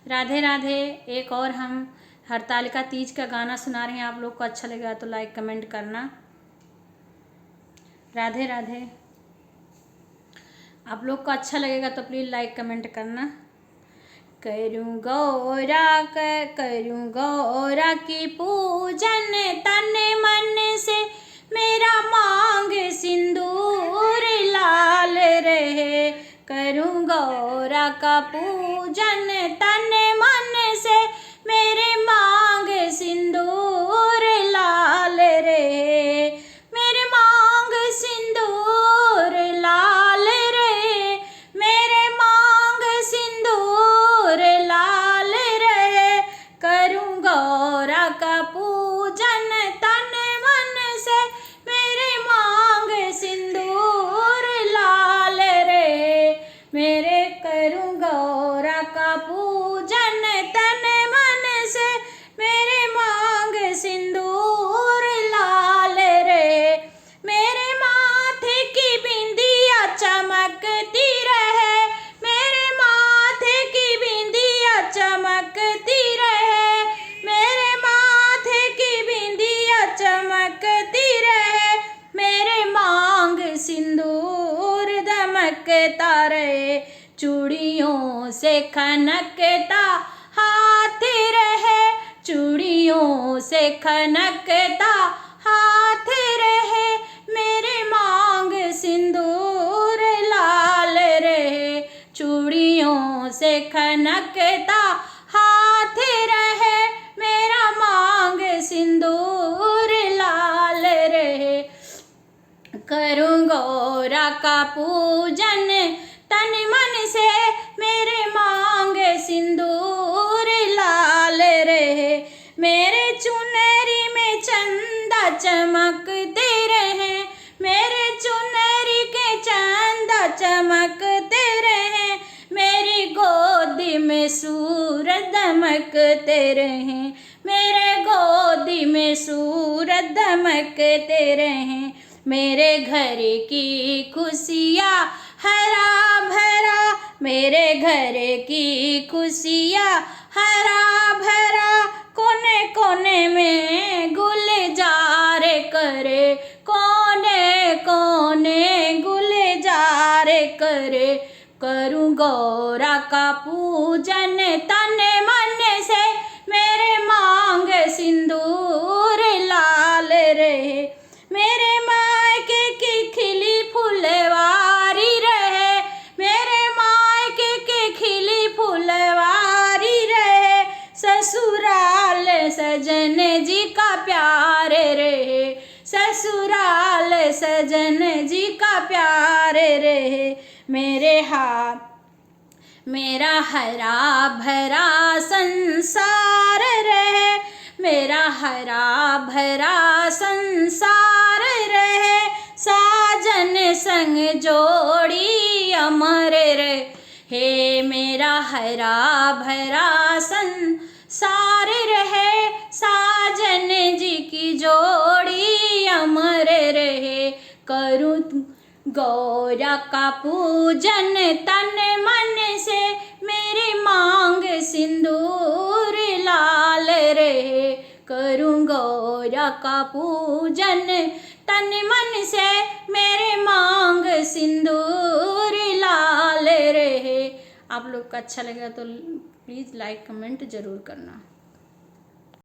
राधे राधे। एक और हम हरतालिका तीज का गाना सुना रहे हैं, आप लोग को अच्छा लगेगा तो लाइक कमेंट करना। राधे राधे। आप लोग को अच्छा लगेगा तो प्लीज़ लाइक कमेंट करना। करूँ गौरा की पूजन तन मन से, मेरा मांग सिंदूर लाल रहे। करूँ गौरा का पूजन तन मन से, मेरे मांग सिंदूर लाल रहे। मेरे मांग सिंदूर लाल रहे, मेरे मांग सिंदूर लाल रहे। करूँ गौरा का पूजन तन मन से, मेरे मांग सिंदूर लाल रहे। मेरे करूँ गौरा का पूजन तन मन से, मेरे मांग सिंदूर लाल रहे। मेरे माथे की बिंदिया चमकती रहे, मेरे माथे की बिंदिया चमकती रहे। मेरे माथे की बिंदिया चमकती रहे, मेरे मांग सिंदूर दमकता रहे। चूड़ियों से खनकता हाथ रहे, चूड़ियों से खनकता हाथ रहे। मेरे मांग सिंदूर लाल रहे, चूड़ियों से खनकता हाथ रहे। मेरा मांग सिंदूर लाल रहे। करूँ गौरा का पूजन तन मन से, मेरे मांग सिंदूर लाल रहे। मेरे चुनरी में चंदा चमकते रहे, मेरे चुनरी के चंदा चमकते रहे। मेरी गोदी में सूरज दमकते रहे, मेरे गोदी में सूरज दमकते रहे। मेरे घर की खुशियाँ हरा भरा, मेरे घर की खुशियाँ हरा भरा। कोने कोने में गुलजार करे, कोने कोने गुलजार करे। करूँ गौरा का पूजन तन मन से, मेरे मांग सिंदूर लाल रहे। मेरे मायके की खिली फुलवारी रहे, मेरे मायके की खिली फुलवारी रहे। ससुराल सजन जी का प्यार रहे, ससुराल सजन जी का प्यार रहे। मेरा हरा भरा संसार रहे, मेरा हरा भरा संसार रहे। साजन संग जोड़ी अमर रहे, मेरा हरा भरा संसार रहे। साजन जी की जोड़ी अमर रहे। करूँ गौरा का पूजन तन मन से, मेरी मांग सिंदूर लाल रहे। करूँ गौरा का पूजन तन मन से, मेरे मांग सिंदूर लाल रहे। आप लोग को अच्छा लगेगा तो प्लीज़ लाइक कमेंट ज़रूर करना।